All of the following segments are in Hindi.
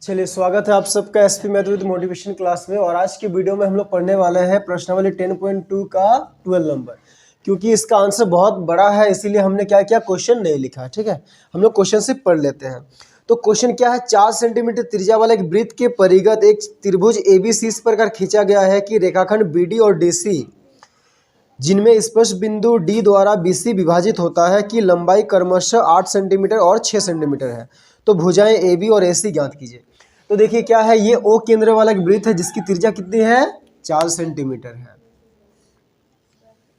चलिए, स्वागत है आप सबका SP math with motivation class में। और आज की वीडियो में हम लोग पढ़ने वाले हैं प्रश्नावली 10.2 का 12 नंबर। क्योंकि इसका आंसर बहुत बड़ा है इसीलिए हमने क्या किया, क्वेश्चन नहीं लिखा। ठीक है, हम लोग क्वेश्चन से पढ़ लेते हैं। तो क्वेश्चन क्या है, 4 सेंटीमीटर त्रिज्या वाला एक वृत्त के परिगत एक त्रिभुज एबीसी इस प्रकार खींचा गया है कि रेखाखंड बीडी और डीसी जिनमें स्पर्श बिंदु डी द्वारा बीसी विभाजित होता है कि लंबाई क्रमशः 8 सेंटीमीटर और 6 सेंटीमीटर है। तो भुजाएं ए बी और ए सी ज्ञात कीजिए। तो देखिए क्या है, ये ओ केंद्र वाला एक वृत्त है जिसकी त्रिज्या कितनी है, 4 सेंटीमीटर है।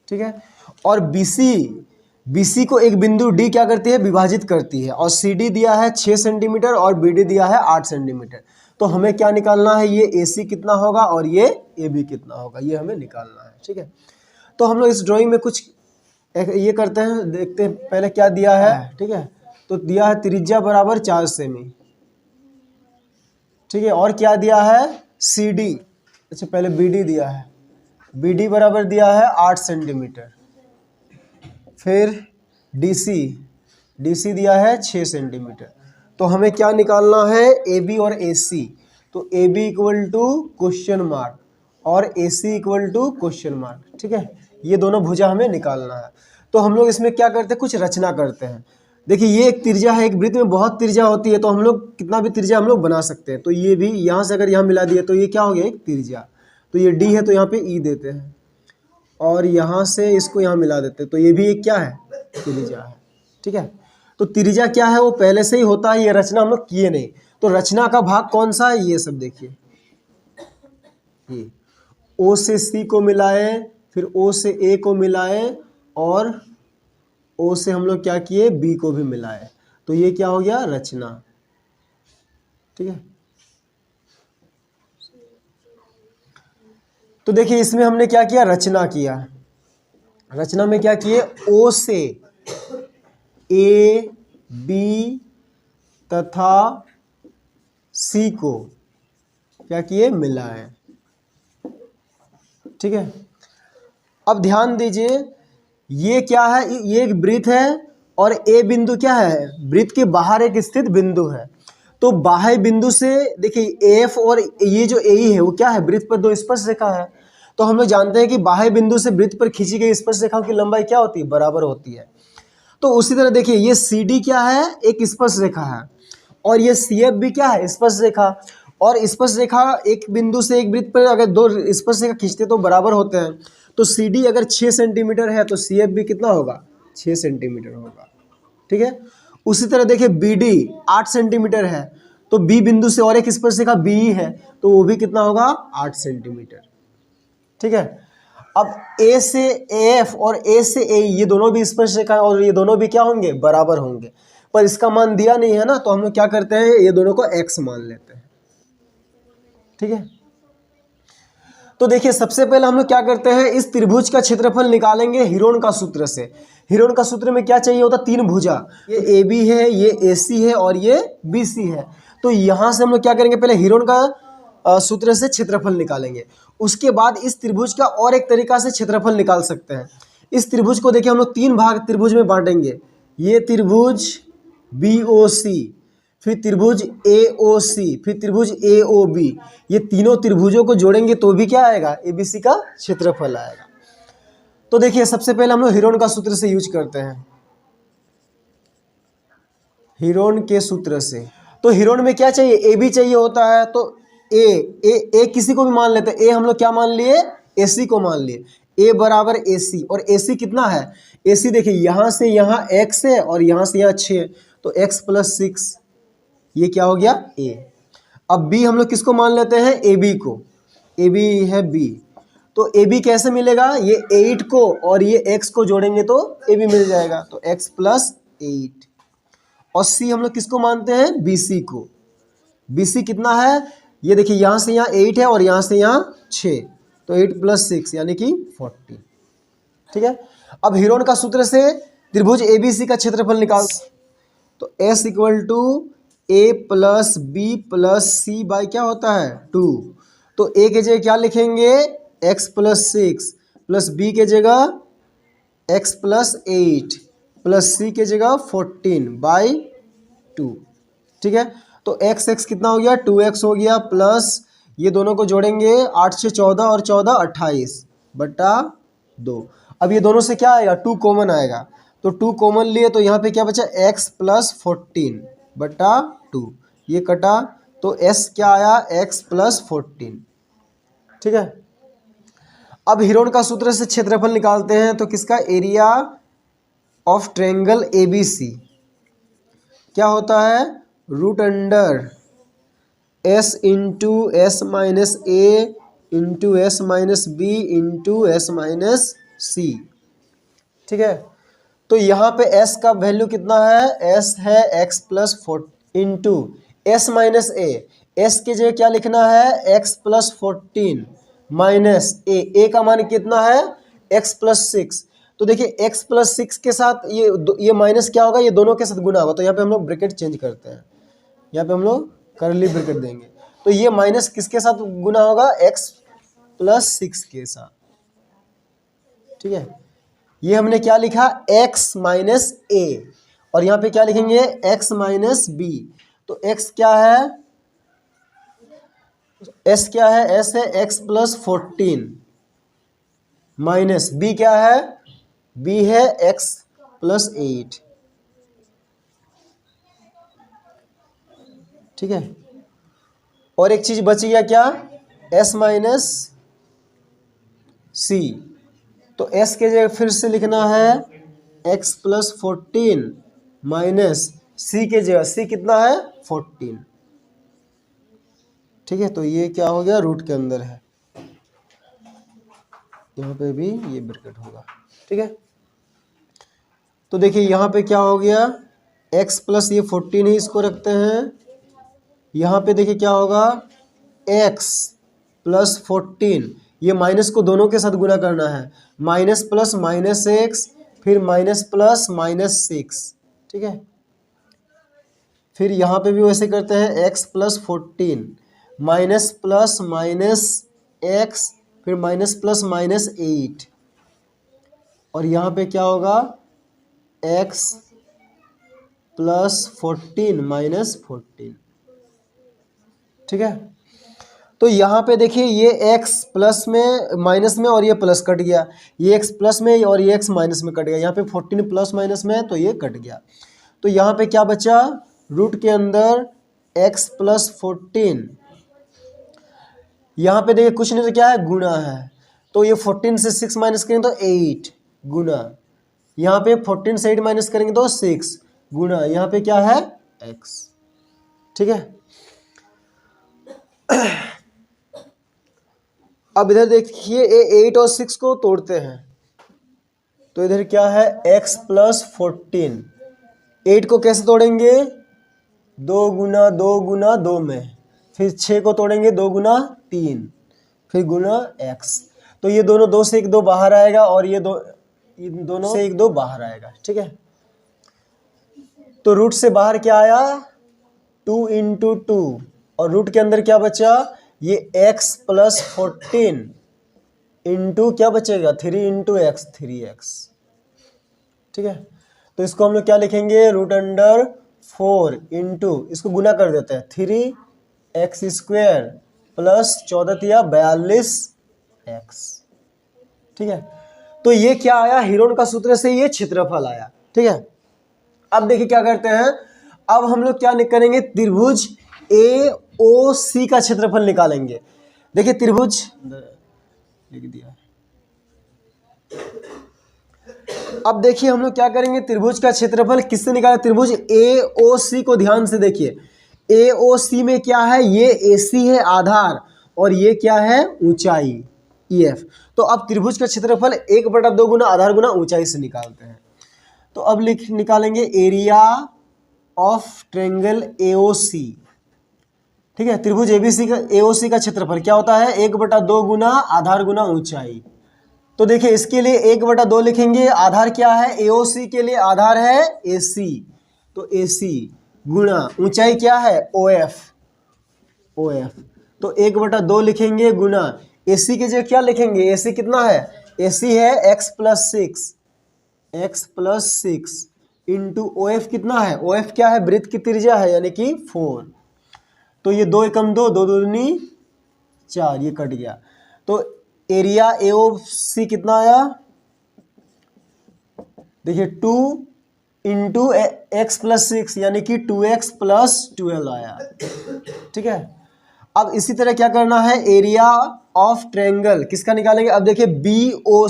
ठीक है, और बीसी को एक बिंदु डी क्या करती है, विभाजित करती है। और सी डी दिया है 6 सेंटीमीटर और बी डी दिया है 8 सेंटीमीटर। तो हमें क्या निकालना है, ये ए सी कितना होगा और ये ए बी कितना होगा, ये हमें निकालना है। ठीक है, तो हम लोग इस ड्राइंग में कुछ ये करते हैं, देखते हैं पहले क्या दिया है। ठीक है, तो दिया है त्रिज्या बराबर 4 सेमी। ठीक है, और क्या दिया है, सी डी, अच्छा पहले बी डी दिया है, बी डी बराबर दिया है 8 सेंटीमीटर। फिर डी सी दिया है 6 सेंटीमीटर। तो हमें क्या निकालना है, ए बी और ए सी। तो A B equal to question mark और A C equal to question mark. ठीक है, ये दोनों भुजा हमें निकालना है। तो हम लोग इसमें क्या करते हैं, कुछ रचना करते हैं। देखिए ये एक त्रिज्या है, एक वृत्त में बहुत त्रिज्या होती है तो हम लोग कितना भी त्रिज्या हम लोग बना सकते हैं। तो ये भी यहाँ से अगर यहाँ मिला दिए तो ये क्या हो गया, एक त्रिज्या। तो ये डी है तो यहाँ पे ई देते हैं और यहाँ से इसको यहाँ मिला देते हैं तो ये भी एक क्या है, त्रिज्या है। ठीक है, तो त्रिज्या क्या है वो पहले से ही होता है, ये रचना हम लोग किए नहीं। तो रचना का भाग कौन सा है, ये सब देखिए, ये ओ से सी को मिलाए, फिर ओ से ए को मिलाए और ओ से हम लोग क्या किए, बी को भी मिलाए। तो ये क्या हो गया, रचना। ठीक है, तो देखिए इसमें हमने क्या किया, रचना किया। रचना में क्या किए, ओ से ए बी तथा सी को क्या किए, मिलाए। ठीक है, अब ध्यान दीजिए ये क्या है, ये एक वृत्त है और ए बिंदु क्या है, वृत्त के बाहर एक स्थित बिंदु है। तो बाह्य बिंदु से देखिए एफ और ये जो ए है वो क्या है, वृत्त पर 2 स्पर्श रेखा है। तो हम लोग जानते हैं कि बाह्य बिंदु से वृत्त पर खींची गई स्पर्श रेखाओं की लंबाई क्या होती है, बराबर होती है। तो उसी तरह देखिए ये सी डी क्या है, एक स्पर्श रेखा है और ये सी एफ भी क्या है, स्पर्श रेखा। और स्पर्श रेखा एक बिंदु से एक वृत्त पर अगर 2 स्पर्श रेखा खींचते तो बराबर होते हैं। तो सी डी अगर 6 सेंटीमीटर है तो सी एफ भी कितना होगा, 6 सेंटीमीटर होगा। ठीक है, उसी तरह देखिए बी डी 8 सेंटीमीटर है तो बी बिंदु से और एक स्पर्श रेखा बी है तो वो भी कितना होगा, 8 सेंटीमीटर। ठीक है, अब ए से एफ और ए से ए ये दोनों भी स्पर्श रेखा है और ये दोनों भी क्या होंगे, बराबर होंगे। पर इसका मान दिया नहीं है ना, तो हम लोग क्या करते हैं, ये दोनों को एक्स मान लेते हैं। ठीक है, तो देखिए सबसे पहले हम लोग क्या करते हैं, इस त्रिभुज का क्षेत्रफल निकालेंगे हिरोन का सूत्र से। हिरोन का सूत्र में क्या चाहिए होता, 3 भुजा, ये ए बी है, ये ए सी है और ये बी सी है। तो यहाँ से हम लोग क्या करेंगे, पहले हिरोन का सूत्र से क्षेत्रफल निकालेंगे। उसके बाद इस त्रिभुज का और एक तरीका से क्षेत्रफल निकाल सकते हैं। इस त्रिभुज को देखिए हम लोग 3 भाग त्रिभुज में बांटेंगे। ये त्रिभुज बी ओ सी, फिर त्रिभुज ए ओ सी, फिर त्रिभुज ए ओ बी। ये तीनों त्रिभुजों को जोड़ेंगे तो भी क्या आएगा, ए बी सी का क्षेत्रफल आएगा। तो देखिए सबसे पहले हम लोग हिरोन का सूत्र से यूज करते हैं, हिरोन के सूत्र से। तो हिरोन में क्या चाहिए, ए बी चाहिए होता है। तो ए किसी को भी मान लेते हैं, ए हम लोग क्या मान लिए, ए सी को मान लिए। ए बराबर ए सी, और ए सी कितना है, ए सी देखिए यहाँ से यहाँ x है और यहाँ से यहाँ 6, तो x + 6 ये क्या हो गया, ए। अब b हम लोग किसको मान लेते हैं, ए बी को, ए बी है b। तो ए बी कैसे मिलेगा, ये 8 को और ये x को जोड़ेंगे तो ए बी मिल जाएगा, तो x + 8। और c हम लोग किसको मानते हैं, बी सी को। बी सी कितना है, ये देखिए यहाँ से यहाँ 8 है और यहाँ से यहाँ 6, तो 8 + 6 यानी कि 40। ठीक है, अब हिरोन का सूत्र से त्रिभुज एबीसी का क्षेत्रफल निकाल। तो S = A + B + C by क्या होता है, 2। तो A के जगह क्या लिखेंगे, x + 6 प्लस B के जगह x + 8 प्लस C के जगह 14 बाई 2। ठीक है, तो एक्स एक्स कितना हो गया 2x हो गया, प्लस ये दोनों को जोड़ेंगे 8 से 14 और 14 28 बटा 2। अब ये दोनों से क्या आएगा 2 कॉमन आएगा, तो 2 कॉमन लिए तो यहाँ पे क्या बचा x प्लस 14 बटा 2, ये कटा तो s क्या आया x प्लस 14। ठीक है, अब हीरोन का सूत्र से क्षेत्रफल निकालते हैं, तो किसका एरिया ऑफ ट्रायंगल ABC क्या होता है root under s into S minus A into S minus B into S minus C. ठीक है, तो यहाँ पे s का वैल्यू कितना है, s है x plus 4 into S minus A, S के जगह क्या लिखना है x प्लस 14 माइनस ए का मान कितना है x प्लस 6। तो देखिए x प्लस 6 के साथ ये माइनस क्या होगा, ये दोनों के साथ गुना होगा, तो यहाँ पे हम लोग ब्रैकेट चेंज करते हैं, यहाँ पे हम लोग करली ब्रैकेट देंगे, तो ये माइनस किसके साथ गुना होगा x प्लस 6 के साथ। ठीक है, ये हमने क्या लिखा x माइनस ए, और यहाँ पे क्या लिखेंगे x माइनस बी, तो x क्या है s क्या है, s है x प्लस 14 माइनस b क्या है, b है x प्लस 8। ठीक है, और एक चीज बची गया क्या s माइनस सी, तो s के जगह फिर से लिखना है x प्लस 14 माइनस c के जगह c कितना है 14। ठीक है, तो ये क्या हो गया रूट के अंदर है, यहाँ पे भी ये ब्रैकेट होगा। ठीक है, तो देखिए यहाँ पे क्या हो गया x प्लस ये 14 ही इसको रखते हैं, यहाँ पे देखिए क्या होगा x प्लस 14, ये माइनस को दोनों के साथ गुना करना है, माइनस प्लस माइनस एक्स फिर माइनस प्लस माइनस 6। ठीक है, फिर यहाँ पे भी वैसे करते हैं x plus 14 minus plus minus x फिर माइनस प्लस माइनस 8, और यहाँ पे क्या होगा x प्लस 14 माइनस 14। ठीक है, तो यहाँ पे देखिए ये x प्लस में माइनस में और ये प्लस कट गया, ये x प्लस में और ये x माइनस में कट गया, यहाँ पे 14 प्लस माइनस में है तो ये कट गया, तो यहाँ पे क्या बचा रूट के अंदर x प्लस 14, यहाँ पे देखिए कुछ नहीं तो क्या है गुना है, तो ये 14 से 6 माइनस करेंगे तो 8 गुना, यहाँ पे 14 से 8 माइनस करेंगे तो 6 गुना, यहाँ पे क्या है x। ठीक है, अब इधर देखिए ये 8 और 6 को तोड़ते हैं, तो इधर क्या है x प्लस 14, 8 को कैसे तोड़ेंगे 2 गुना 2 गुना 2 में, फिर 6 को तोड़ेंगे 2 गुना 3 फिर गुना x, तो ये दोनों 2 से 1 2 बाहर आएगा और ये दोनों से 1 2 बाहर आएगा। ठीक है, तो रूट से बाहर क्या आया 2 इंटू 2, और रूट के अंदर क्या बचा ये x प्लस 14 इंटू क्या बचेगा 3 इंटू एक्स 3x। ठीक है, तो इसको हम लोग क्या लिखेंगे रूट अंडर 4 इंटू इसको गुना कर देते हैं 3x स्क्वायर प्लस 14 या 42x। ठीक है, तो ये क्या आया हीरोन का सूत्र से ये क्षेत्रफल आया। ठीक है, अब देखिए क्या करते हैं, अब हम लोग क्या करेंगे त्रिभुज AOC का क्षेत्रफल निकालेंगे। देखिए त्रिभुज लिख दिया, अब देखिए हम लोग क्या करेंगे त्रिभुज का क्षेत्रफल किससे निकालें, त्रिभुज AOC को ध्यान से देखिए, AOC में क्या है ये AC है आधार और ये क्या है ऊंचाई EF। तो अब त्रिभुज का क्षेत्रफल 1/2 गुना आधार गुना ऊंचाई से निकालते हैं, तो अब निकालेंगे एरिया ऑफ ट्रायंगल AOC। ठीक है, त्रिभुज ABC का AOC का क्षेत्रफल क्या होता है 1/2 गुना आधार गुना ऊंचाई। तो देखिए इसके लिए 1/2 लिखेंगे, आधार क्या है AOC के लिए आधार है AC, तो AC गुना ऊंचाई क्या है OF, तो 1/2 लिखेंगे गुना AC के जगह क्या लिखेंगे AC कितना है AC है x प्लस 6 इंटू ओ एफ कितना है, ओ एफ क्या है, वृत्त की त्रिज्या है यानी कि 4। तो ये 2 एकम 2, 2 दूनी 4, ये कट गया। तो एरिया ए ओ सी कितना आया, देखिए 2 इंटू एक्स प्लस 6 यानी कि 2x प्लस 12 आया। ठीक है, अब इसी तरह क्या करना है, एरिया ऑफ ट्रायंगल किसका निकालेंगे, अब देखिए बी ओ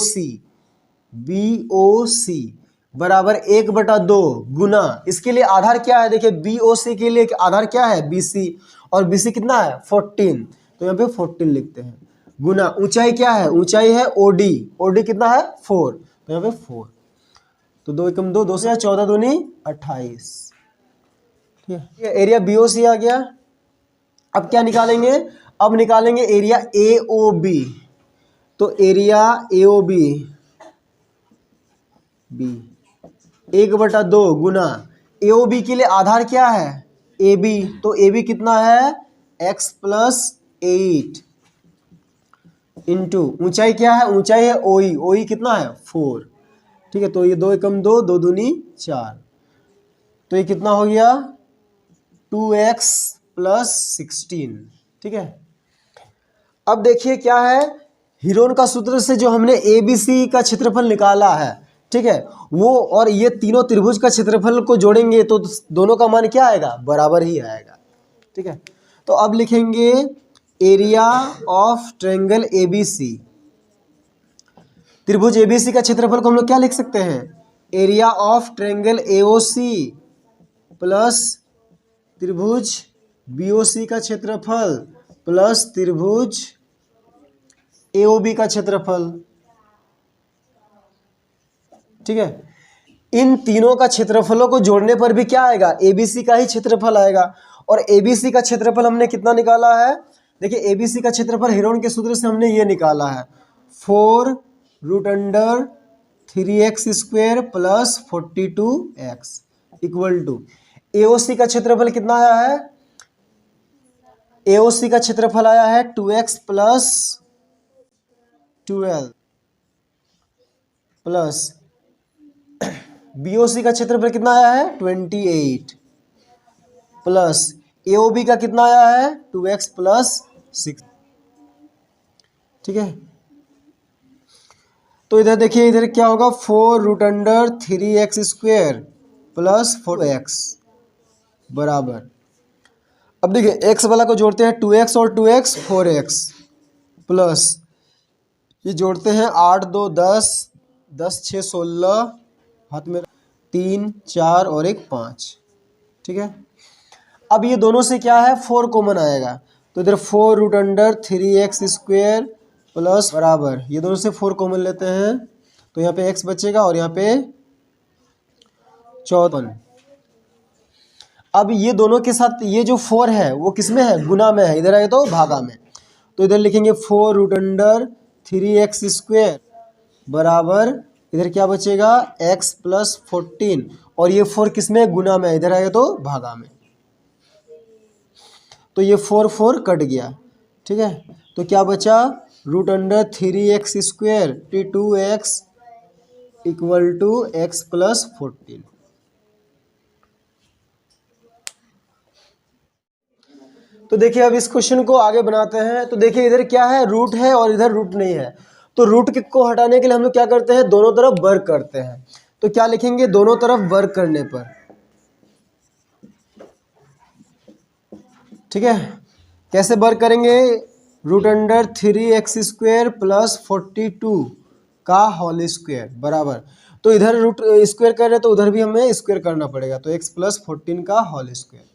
सी बराबर 1/2 गुना, इसके लिए आधार क्या है, देखिए बी ओ सी के लिए आधार क्या है, बी सी, और बी सी कितना है 14, तो यहाँ पे 14 लिखते हैं, गुना ऊंचाई क्या है, ऊंचाई है ओडी, ओडी कितना है 4, तो यहाँ पे 4, तो 2 एकम 2, 2 से 14 दूनी 28। ठीक है, एरिया बी ओ सी आ गया। अब क्या निकालेंगे, अब निकालेंगे एरिया ए ओ बी, तो एरिया ए ओ बी 1/2 गुना ए ओ बी के लिए आधार क्या है, ए बी, तो ए बी कितना है x प्लस 8 इंटू ऊंचाई क्या है, ऊंचाई है ओई, ओई कितना है 4। ठीक है, तो ये 2 एकम 2, 2 दूनी 4, तो ये कितना हो गया 2x प्लस 16। ठीक है, अब देखिए क्या है, हीरोन का सूत्र से जो हमने ए बी सी का क्षेत्रफल निकाला है, ठीक है, वो और ये तीनों त्रिभुज का क्षेत्रफल को जोड़ेंगे तो दोनों का मान क्या आएगा, बराबर ही आएगा। ठीक है, तो अब लिखेंगे area of triangle A B C, त्रिभुज ए बी सी का क्षेत्रफल को हम लोग क्या लिख सकते हैं, area of triangle A O C plus त्रिभुज बी ओ सी का क्षेत्रफल प्लस त्रिभुज ए ओ बी का क्षेत्रफल। ठीक है, इन तीनों का क्षेत्रफलों को जोड़ने पर भी क्या आएगा, एबीसी का ही क्षेत्रफल आएगा, और एबीसी का क्षेत्रफल हमने कितना निकाला है, देखिए एबीसी का क्षेत्रफल हीरोन के सूत्र से हमने ये निकाला है 4√3x² plus 42x equal to AOC का क्षेत्रफल कितना आया है, एओसी का क्षेत्रफल आया है 2x प्लस 12 प्लस बीओसी का क्षेत्रफल कितना आया है 28 प्लस एओबी का कितना आया है 2x प्लस 6। ठीक है, तो इधर देखिए, इधर क्या होगा 4√3x² प्लस 4x बराबर, अब देखिए x वाला को जोड़ते हैं 2x और 2x 4x प्लस ये जोड़ते हैं 8 2 10 10 6 16 हाथ में 3 4 और 1 5। ठीक है, अब ये दोनों से क्या है 4 कॉमन आएगा, तो इधर 4√3x² प्लस बराबर ये दोनों से 4 कॉमन लेते हैं तो यहाँ पे x बचेगा और यहाँ पे 54। अब ये दोनों के साथ ये जो 4 है वो किस में है, गुना में है, इधर आए तो भागा में, तो इधर लिखेंगे 4√3x² बराबर इधर क्या बचेगा x प्लस 14 और ये 4 किस में गुना में, इधर आएगा तो भागा में, तो ये 4 4 कट गया। ठीक है, तो क्या बचा √3x² 2x equal to x plus 14। तो देखिए अब इस क्वेश्चन को आगे बनाते हैं, तो देखिए इधर क्या है रूट है और इधर रूट नहीं है, तो रूट को हटाने के लिए हम लोग क्या करते हैं दोनों तरफ वर्ग करते हैं, तो क्या लिखेंगे दोनों तरफ वर्ग करने पर। ठीक है, कैसे वर्ग करेंगे, √3x² प्लस 42 का होल स्क्वायर बराबर, तो इधर रूट स्क्वायर कर रहे हैं तो उधर भी हमें स्क्वायर करना पड़ेगा, तो x प्लस 14 का होल स्क्वायर,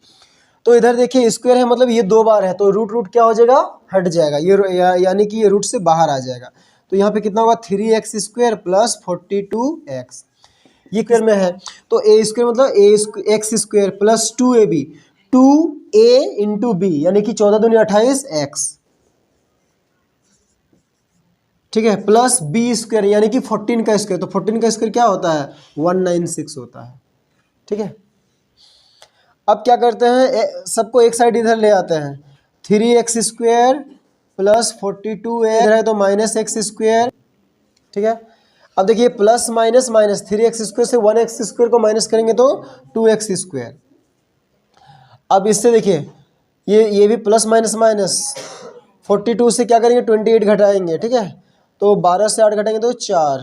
तो इधर देखिए स्क्वायर है मतलब ये 2 बार है तो रूट क्या हो जाएगा हट जाएगा, ये यानी कि ये रूट से बाहर आ जाएगा, तो यहाँ पे कितना होगा 3x² प्लस 42x, ये स्क्वायर में है तो a स्क्वायर मतलब x² plus 2ab 2a into B यानी कि 14 दूनी 28x। ठीक है, प्लस बी स्क्वायर यानी कि 14 का स्क्वायर, तो 14 का स्क्वायर क्या होता है 196 होता है। ठीक है, अब क्या करते हैं सबको एक साइड इधर ले आते हैं, 3x² प्लस 42 इधर है तो -x²। ठीक है, अब देखिए प्लस माइनस माइनस 3x² से 1x² को माइनस करेंगे तो 2x²। अब इससे देखिए ये भी प्लस माइनस माइनस 42 से क्या करेंगे 28 घटाएंगे, ठीक है। तो 12 से 8 घटाएंगे तो 4,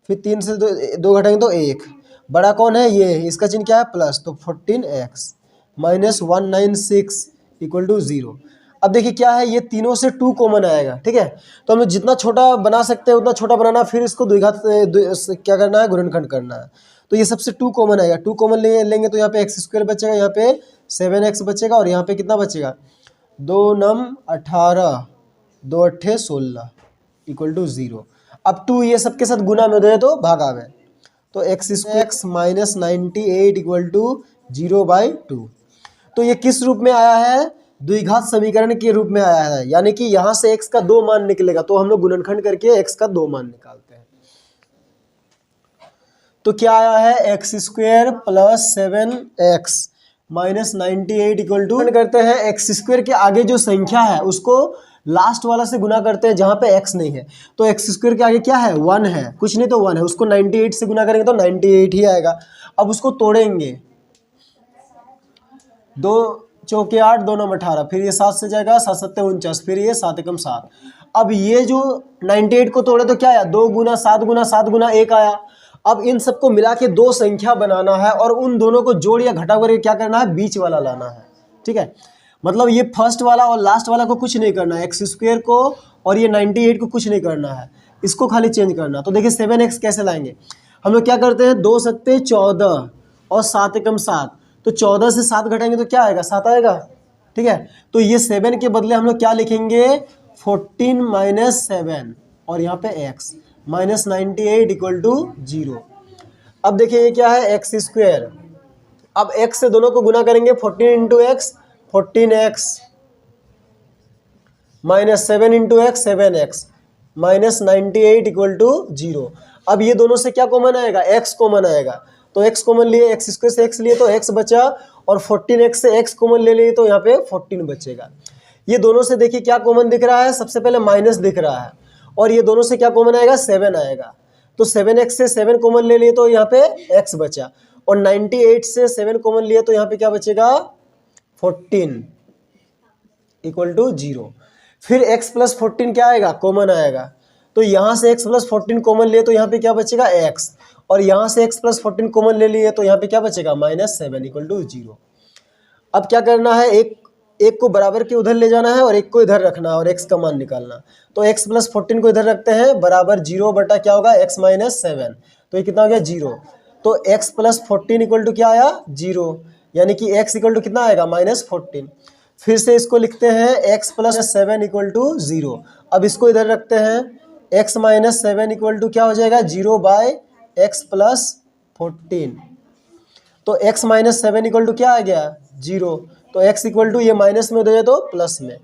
फिर 3 से 2 घटाएंगे तो 1। बड़ा कौन है ये, इसका चिन्ह क्या है प्लस, तो 14x माइनस 196 इक्वल टू 0। अब देखिए क्या है, ये तीनों से 2 कॉमन आएगा, ठीक है। तो हम जितना छोटा बना सकते हैं उतना छोटा बनाना, फिर इसको द्विघात क्या करना है, गुणनखंड करना है। तो ये सबसे 2 कॉमन आएगा, 2 कॉमन लेंगे तो यहाँ पे x² बचेगा, यहाँ पे 7x बचेगा, और यहाँ पे कितना बचेगा 2 9 18 2 8 16 इक्वल टू 0। अब 2 ये सबके साथ गुना में दे तो भागा में, तो x² माइनस 98 इक्वल टू 0/2। तो ये किस रूप में आया है, द्विघात समीकरण के रूप में आया है, यानी कि यहाँ से x का 2 मान निकलेगा, तो हम लोग गुणनखंड करके x का 2 मान निकालते हैं। तो क्या आया है x² plus 7x minus 98 equal to करते हैं x² के आगे जो संख्या है उसको लास्ट वाला से गुना करते हैं जहाँ पे x नहीं है। तो x² के आगे क्या है 1 है, कुछ नहीं तो 1 है, उसको 98 से गुना करेंगे तो 98 ही आएगा। अब उसको तोड़ेंगे, 2 चौके 8 2 9 18, फिर ये 7 से जाएगा 7 7 49, फिर ये 7 एकम 7। अब ये जो 98 को तोड़े तो क्या आया 2 गुना 7 गुना 7 गुना 1 आया। अब इन सबको मिला के 2 संख्या बनाना है और उन दोनों को जोड़ या घटा करके क्या करना है, बीच वाला लाना है, ठीक है। मतलब ये फर्स्ट वाला और लास्ट वाला को कुछ नहीं करना है, x² को और ये 98 को कुछ नहीं करना है, इसको खाली चेंज करना। तो देखिए 7x कैसे लाएंगे, हम लोग क्या करते हैं 2 सत्ते 14 और 7 एकम 7, तो 14 से 7 घटाएंगे तो क्या आएगा 7 आएगा, ठीक है। तो ये 7 के बदले हम लोग क्या लिखेंगे 14 माइनस 7 और यहाँ पे x माइनस 98 इक्वल टू 0। अब देखिए ये क्या है x², अब x से दोनों को गुना करेंगे 14 into x 14x minus 7 into x 7x minus 98 equal to 0। अब ये दोनों से क्या कॉमन आएगा x कॉमन आएगा, तो x कॉमन लिए x² से x लिए तो x बचा, और 14x से x कॉमन ले लिए तो यहाँ पे 14 बचेगा। ये दोनों से देखिए क्या कॉमन दिख रहा है, सबसे पहले माइनस दिख रहा है, और ये दोनों से क्या कॉमन आएगा 7 आएगा, तो 7x से 7 कॉमन ले लिए तो यहाँ पे x बचा, और 98 से 7 कॉमन लिए तो यहाँ पे क्या बचेगा 14 इक्वल टू 0। फिर x प्लस 14 क्या आएगा कॉमन आएगा, तो यहाँ से x प्लस 14 कॉमन लिए तो यहाँ पे क्या बचेगा x, और यहाँ से x प्लस 14 कॉमन ले लिए तो यहाँ पे क्या बचेगा माइनस 7 इक्वल टू 0। अब क्या करना है, एक को बराबर के उधर ले जाना है और एक को इधर रखना है और x का मान निकालना। तो x प्लस 14 को इधर रखते हैं, बराबर 0 बटा क्या होगा x माइनस 7, तो ये कितना हो गया 0। तो x प्लस 14 इक्वल टू क्या आया 0, यानी कि x इक्वल टू कितना आएगा माइनस 14। फिर से इसको लिखते हैं x प्लस 7 इक्वल टू 0। अब इसको इधर रखते हैं, x माइनस 7 इक्वल टू क्या हो जाएगा 0 बाय x प्लस 14। तो x माइनस 7 इक्वल टू क्या आ गया 0, तो x इक्वल टू ये माइनस में हो जाए तो प्लस में,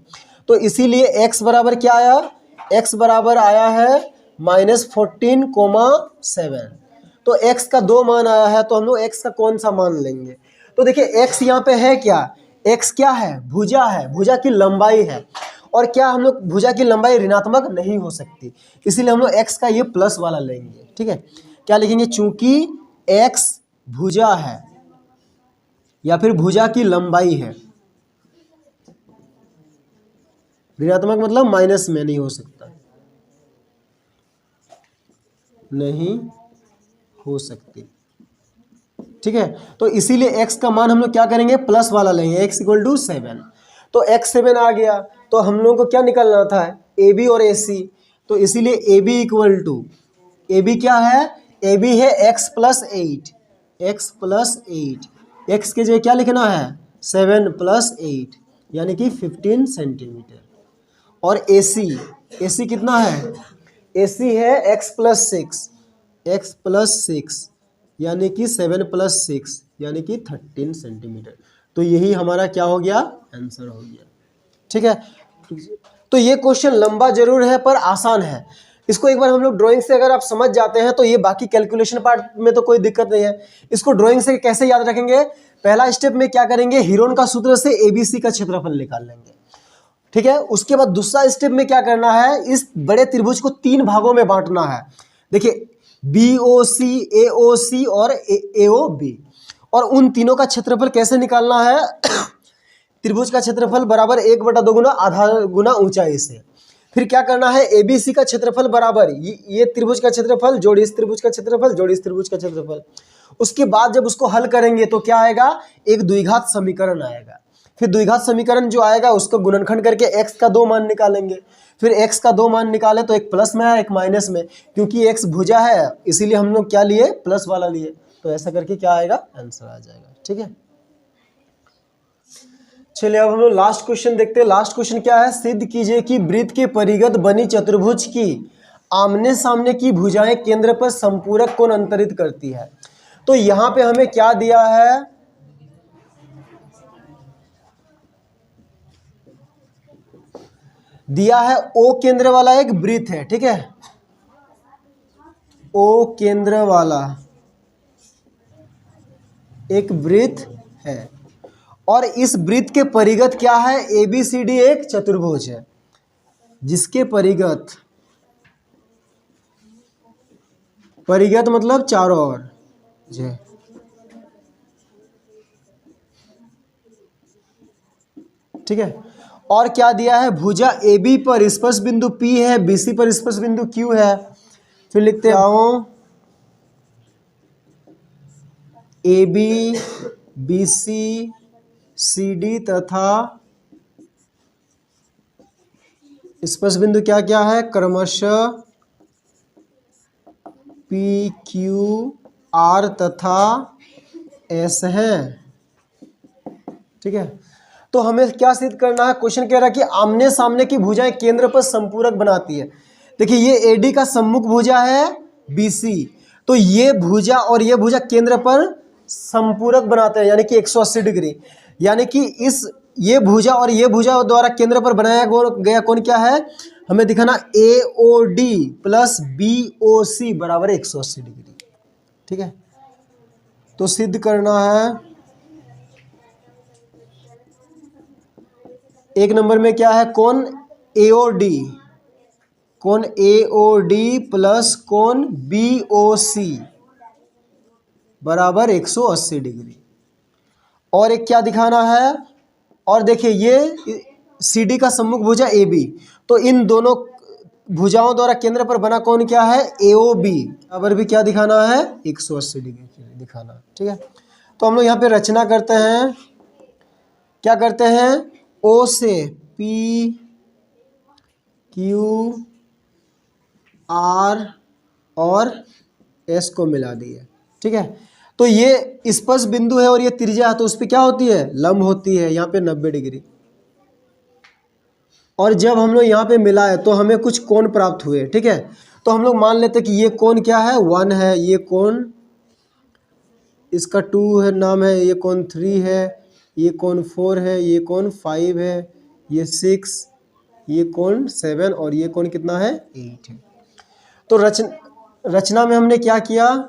तो इसीलिए x बराबर क्या आया, x बराबर आया है माइनस 14,7। तो x का 2 मान आया है, तो हम लोग x का कौन सा मान लेंगे। तो देखिए x यहाँ पे है क्या, x क्या है भुजा है, भुजा की लंबाई है, और क्या हम लोग भुजा की लंबाई ऋणात्मक नहीं हो सकती, इसीलिए हम लोग x का ये प्लस वाला लेंगे, ठीक है। क्या लिखेंगे, चूंकि x भुजा है या फिर भुजा की लंबाई है, ऋणात्मक मतलब माइनस में नहीं हो सकता, नहीं हो सकती, ठीक है। तो इसीलिए x का मान हम लोग क्या करेंगे प्लस वाला लेंगे, x इक्वल टू 7। तो x 7 आ गया, तो हम लोगों को क्या निकालना था AB और AC, तो इसीलिए AB इक्वल टू, AB क्या है, AB है x plus 8, x plus 8, x के जगह क्या लिखना है 7 प्लस 8 यानी कि 15 सेंटीमीटर। और AC कितना है, AC है x प्लस 6, x प्लस 6 यानी कि 7 प्लस 6 यानी कि 13 सेंटीमीटर। तो यही हमारा क्या हो गया आंसर हो गया, ठीक है। तो ये क्वेश्चन लंबा जरूर है पर आसान है, इसको एक बार हम लोग ड्राइंग से अगर आप समझ जाते हैं तो ये बाकी कैलकुलेशन पार्ट में तो कोई दिक्कत नहीं है। इसको ड्राइंग से कैसे याद रखेंगे, पहला स्टेप में क्या करेंगे, हीरोन का सूत्र से ABC का क्षेत्रफल निकाल लेंगे, ठीक है। उसके बाद दूसरा स्टेप में क्या करना है, इस बड़े त्रिभुज को 3 भागों में बांटना है, देखिए BOC, AOC और AOB, और उन तीनों का क्षेत्रफल कैसे निकालना है? त्रिभुज का क्षेत्रफल बराबर 1/2 गुना आधार गुना ऊंचाई से। फिर क्या करना है? ABC का क्षेत्रफल बराबर ये त्रिभुज का क्षेत्रफल जोड़ इस त्रिभुज का क्षेत्रफल जोड़ इस त्रिभुज का क्षेत्रफल। उसके बाद जब उसको हल करेंगे तो क्या आएगा? एक द्विघात समीकरण आएगा। फिर द्विघात समीकरण जो आएगा उसको गुणनखंड करके x का 2 मान निकालेंगे। फिर x का 2 मान निकाले तो एक प्लस में है एक माइनस में, क्योंकि x भुजा है इसीलिए हम लोग क्या लिए? प्लस वाला लिए। तो ऐसा करके क्या आएगा? आंसर आ जाएगा। ठीक है, चलिए अब हम लोग लास्ट क्वेश्चन देखते हैं। लास्ट क्वेश्चन क्या है? सिद्ध कीजिए कि वृत्त के परिगत बनी चतुर्भुज की आमने सामने की भुजाएं केंद्र पर संपूरक कोण अंतरित करती है। तो यहां पे हमें क्या दिया है? दिया है O केंद्र वाला एक वृत्त है। ठीक है, O केंद्र वाला एक वृत्त है और इस वृत्त के परिगत क्या है? ABCD एक चतुर्भुज है जिसके परिगत मतलब चारों ओर जी। ठीक है, और क्या दिया है? भुजा AB पर स्पर्श बिंदु P है, BC पर स्पर्श बिंदु Q है। फिर लिखते हैं AB, BC, CD तथा स्पर्श बिंदु क्या क्या है? क्रमशः PQR तथा S है। ठीक है, तो हमें क्या सिद्ध करना है? क्वेश्चन कह रहा है कि आमने सामने की भुजाएं केंद्र पर संपूरक बनाती है। देखिए ये AD का सम्मुख भुजा है BC, तो ये भुजा और ये भुजा केंद्र पर संपूरक बनाते हैं, यानी कि 180 डिग्री। यानी कि ये भुजा और ये भुजा द्वारा केंद्र पर बनाया गया कोण क्या है? हमें दिखाना AOD प्लस BOC बराबर 180 डिग्री। ठीक है, तो सिद्ध करना है। एक नंबर में क्या है? कोण AOD, कोण AOD प्लस कोण BOC बराबर 180 डिग्री। और एक क्या दिखाना है? और देखिए ये CD का सम्मुख भुजा AB, तो इन दोनों भुजाओं द्वारा केंद्र पर बना कोण क्या है? AOB बराबर भी क्या दिखाना है? 180 डिग्री दिखाना। ठीक है, तो हम लोग यहाँ पे रचना करते हैं। क्या करते हैं? O से P Q R और S को मिला दिए। ठीक है, तो ये स्पर्श बिंदु है और ये त्रिज्या है, तो उस पर क्या होती है? लंब होती है, यहाँ पे 90 डिग्री। और जब हम लोग यहाँ पे मिलाए तो हमें कुछ कोण प्राप्त हुए। ठीक है, तो हम लोग मान लेते हैं कि ये कोण क्या है? 1 है, ये कोण इसका 2 है नाम है, ये कोण 3 है, ये कोण 4 है, ये कोण 5 है, ये 6, ये कोण 7 और ये कोण कितना है? 8 है। तो रचना में हमने क्या किया?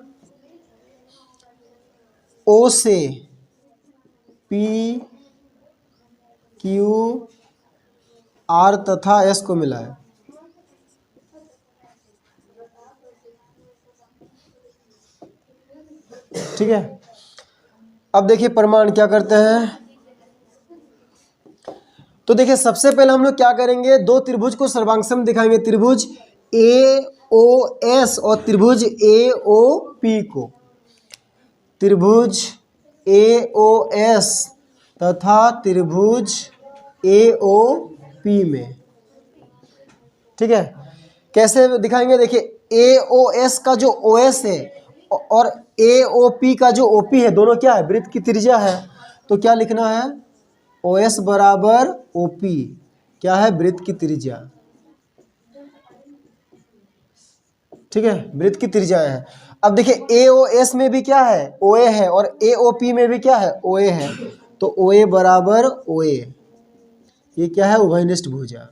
O से P Q R तथा S को मिलाया। ठीक है, अब देखिए प्रमाण क्या करते हैं। तो देखिए सबसे पहले हम लोग क्या करेंगे? दो त्रिभुज को सर्वांग दिखाएंगे, त्रिभुज AOS और त्रिभुज AOP को। त्रिभुज AOS तथा त्रिभुज AOP में। ठीक है, कैसे दिखाएंगे? देखिए AOS का जो OS है और AOP का जो OP है, दोनों क्या है? वृत्त की त्रिज्या है। तो क्या लिखना है? OS बराबर OP क्या है? वृत्त की त्रिज्या। ठीक है, वृत्त की त्रिज्या है। अब देखिए AOS में भी क्या है? OA है और AOP में भी क्या है? OA है। तो OA बराबर OA, ये क्या है? उभयनिष्ठ भुजा।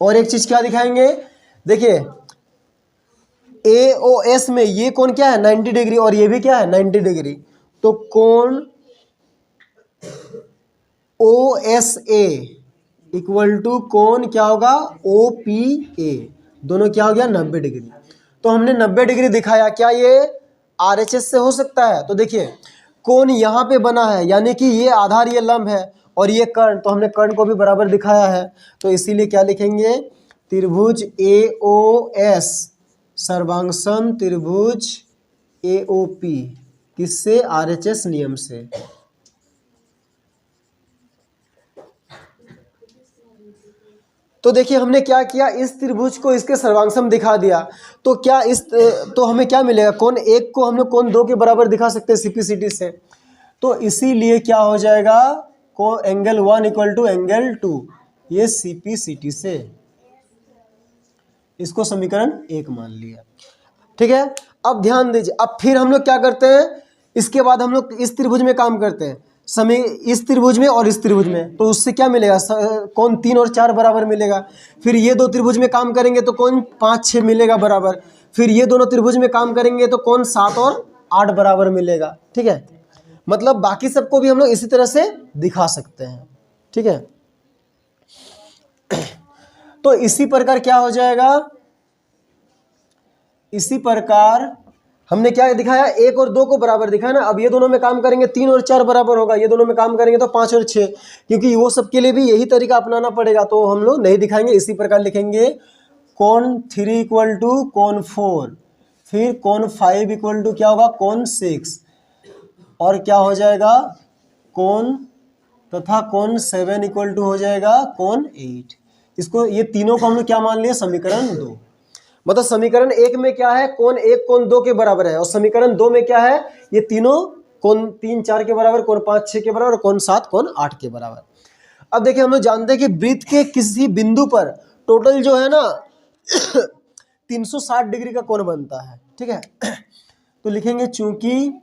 और एक चीज क्या दिखाएंगे? देखिए AOS में ये कोण क्या है? 90 डिग्री और ये भी क्या है? 90 डिग्री। तो कोण OSA इक्वल टू कोण क्या होगा ओ पी ए, दोनों क्या हो गया 90 डिग्री। तो हमने 90 डिग्री दिखाया, क्या ये आरएचएस से हो सकता है? तो देखिए कोण यहाँ पे बना है, यानी कि ये आधार ये लंब है और ये कर्ण, तो हमने कर्ण को भी बराबर दिखाया है। तो इसीलिए क्या लिखेंगे, त्रिभुज ए ओ एस सर्वांगसम त्रिभुज ए ओ पी, किससे? आरएचएस नियम से। तो देखिए हमने क्या किया, इस त्रिभुज को इसके सर्वांगसम दिखा दिया। तो क्या तो हमें क्या मिलेगा, कोण एक को हम लोग कोण दो के बराबर दिखा सकते हैं सीपीसीटी से। तो इसीलिए क्या हो जाएगा, को एंगल 1 इक्वल टू एंगल 2, ये सीपीसीटी से, इसको समीकरण 1 मान लिया। ठीक है, अब ध्यान दीजिए, अब फिर हम लोग क्या करते हैं, इसके बाद हम लोग इस त्रिभुज में काम करते हैं, इस त्रिभुज में और इस त्रिभुज में। तो उससे क्या मिलेगा, कौन 3 और 4 बराबर मिलेगा। फिर ये दो त्रिभुज में काम करेंगे तो कौन 5 6 मिलेगा बराबर। फिर ये दोनों त्रिभुज में काम करेंगे तो कौन 7 और 8 बराबर मिलेगा। ठीक है, मतलब बाकी सबको भी हम लोग इसी तरह से दिखा सकते हैं। ठीक है, तो इसी प्रकार क्या हो जाएगा, इसी प्रकार हमने क्या दिखाया, 1 और 2 को बराबर दिखाया ना। अब ये दोनों में काम करेंगे 3 और 4 बराबर होगा, ये दोनों में काम करेंगे तो 5 और 6, क्योंकि वो सबके लिए भी यही तरीका अपनाना पड़ेगा, तो हम लोग नहीं दिखाएंगे। इसी प्रकार लिखेंगे कोण 3 इक्वल टू कोण 4, फिर कोण 5 इक्वल टू क्या होगा, कोण 6, और क्या हो जाएगा कोण, तथा कोण 7 इक्वल टू हो जाएगा कोण 8। इसको ये तीनों को हम लोग क्या मान लिया, समीकरण 2। मतलब समीकरण 1 में क्या है, कोण 1 कोण 2 के बराबर है, और समीकरण 2 में क्या है, ये तीनों कोण 3 4 के बराबर, कोण 5 6 के बराबर, और कोण 7 कोण 8 के बराबर। अब देखिए हम लोग जानते हैं कि वृत्त के किसी बिंदु पर टोटल जो है ना 360 डिग्री का कोण बनता है। ठीक है, तो लिखेंगे चूंकि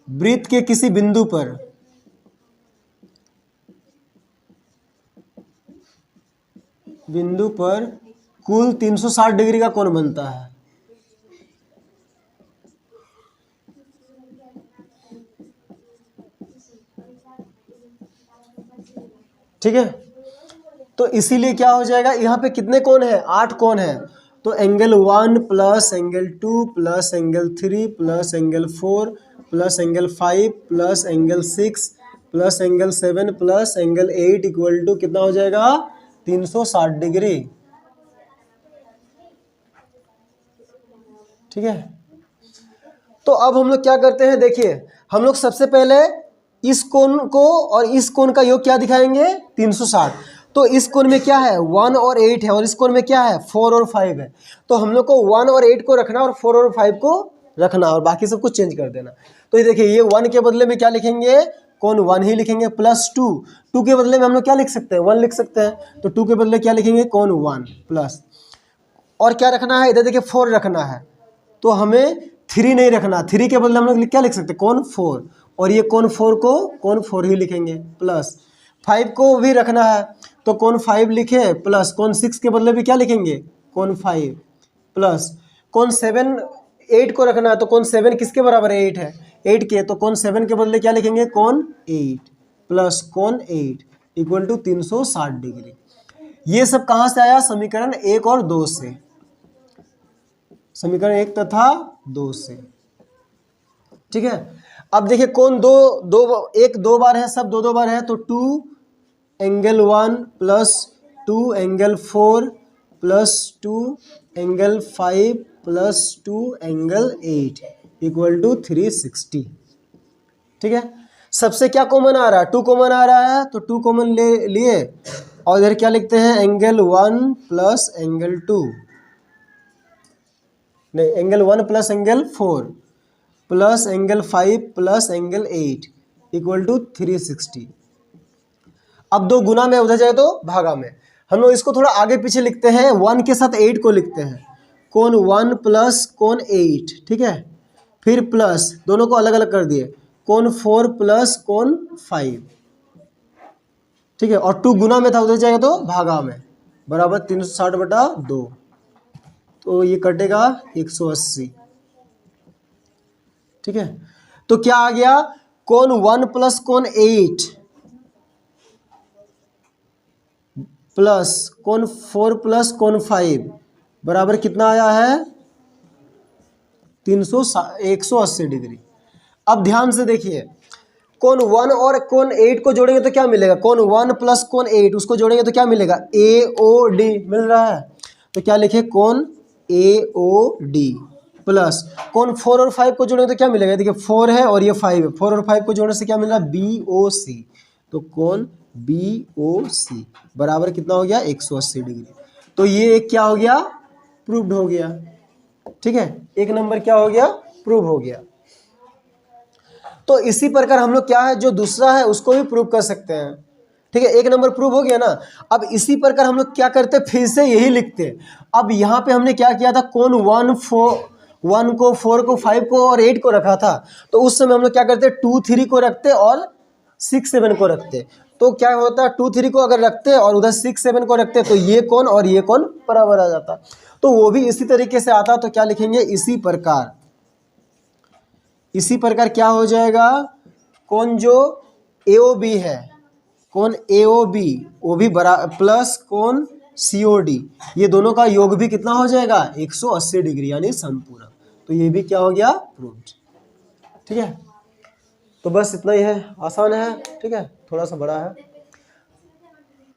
वृत्त के किसी बिंदु पर कुल 360 डिग्री का कोण बनता है। ठीक है, तो इसीलिए क्या हो जाएगा, यहाँ पे कितने कोण है, 8 कोण है। तो angle 1 plus angle 2 plus angle 3 plus angle 4 plus angle 5 plus angle 6 plus angle 7 plus angle 8 equal to कितना हो जाएगा, 360 डिग्री। ठीक है, तो अब हम लोग क्या करते हैं, देखिए हम लोग सबसे पहले इस कोण को और इस कोण का योग क्या दिखाएंगे, 360। तो इस कोण में क्या है, 1 और 8 है, और इस कोण में क्या है, 4 और 5 है। तो हम लोग को 1 और 8 को रखना और 4 और 5 को रखना, और बाकी सब कुछ चेंज कर देना। तो ये देखिए, ये 1 के बदले में क्या लिखेंगे, कोण 1 ही लिखेंगे, प्लस 2 के बदले में हम लोग क्या लिख सकते हैं, 1 लिख सकते हैं। तो 2 के बदले क्या लिखेंगे, कोण 1 प्लस, और क्या रखना है, इधर देखिए 4 रखना है, तो हमें 3 नहीं रखना। 3 के बदले हम लोग क्या लिख सकते हैं, कोण 4, और ये कोण 4 को कोण 4 ही लिखेंगे, प्लस 5 को भी रखना है, तो कोण 5 लिखे, प्लस कोण 6 के बदले भी क्या लिखेंगे, कोण 5, प्लस कोण 7 8 को रखना है, तो कोण 7 किसके बराबर है, 8 है, 8 के, तो कोण 7 के बदले क्या लिखेंगे, कोण 8 प्लस कोण 8 इक्वल टू 360 डिग्री। ये सब कहाँ से आया, समीकरण 1 और 2 से, समीकरण 1 तथा 2 से। ठीक है, अब देखिए कोण एक दो बार है, सब दो बार है, तो 2 angle 1 plus 2 angle 4 plus 2 angle 5 plus 2 angle 8 equal to 360। ठीक है, सबसे क्या कॉमन आ रहा है, 2 कॉमन आ रहा है, तो 2 कॉमन ले लिए, और इधर क्या लिखते हैं, एंगल 1 प्लस एंगल 2, नहीं angle 1 plus angle 4 plus angle 5 plus angle 8 equal to 360। अब 2 गुना में उधर जाए तो भागा में, हम लोग इसको थोड़ा आगे पीछे लिखते हैं, 1 के साथ 8 को लिखते हैं, कोण 1 प्लस कोण 8। ठीक है, फिर प्लस दोनों को अलग अलग कर दिए, कोण 4 प्लस कोण 5। ठीक है, और 2 गुना में था, उधर जाएगा तो भागा में, बराबर 360/2, तो ये कटेगा 180। ठीक है, तो क्या आ गया, कोण 1 प्लस कोण 8 प्लस कोण 4 प्लस कोण 5 बराबर कितना आया है 180 डिग्री। अब ध्यान से देखिए, कोण 1 और कोण 8 को जोड़ेंगे तो क्या मिलेगा, कोण 1 प्लस कोण 8 उसको जोड़ेंगे तो क्या मिलेगा, AOD मिल रहा है। तो क्या लिखे, कोण AOD प्लस कोण 4 और 5 को जोड़ेंगे तो क्या मिलेगा, देखिए 4 है और ये 5 है, 4 और 5 को जोड़ने से क्या मिल रहा है, BOC। तो कोण BOC बराबर कितना हो गया 180 डिग्री। तो ये एक क्या हो गया, प्रूव्ड हो गया। ठीक है, एक नंबर क्या हो गया, प्रूव हो गया। तो इसी प्रकार हम लोग क्या है, जो दूसरा है उसको भी प्रूव कर सकते हैं। ठीक है, एक नंबर प्रूव हो गया ना। अब इसी प्रकार हम लोग क्या करते हैं, फिर से यही लिखते हैं। अब यहाँ पे हमने क्या किया था, कोण 1 को 4 को 5 को और 8 को रखा था। तो उस समय हम लोग क्या करते, 2 3 को रखते और 6 7 को रखते। तो क्या होता है, 2 3 को अगर रखते और उधर 6 7 को रखते तो ये कोण और ये कोण बराबर आ जाता। तो वो भी इसी तरीके से आता। तो क्या लिखेंगे, इसी प्रकार क्या हो जाएगा, कोण जो AOB है, कोण AOB वो भी प्लस कोण COD, ये दोनों का योग भी कितना हो जाएगा 180 डिग्री यानी समपूरक। तो ये भी क्या हो गया, प्रूव्ड। ठीक है, तो बस इतना ही है, आसान है। ठीक है, थोड़ा सा बड़ा है।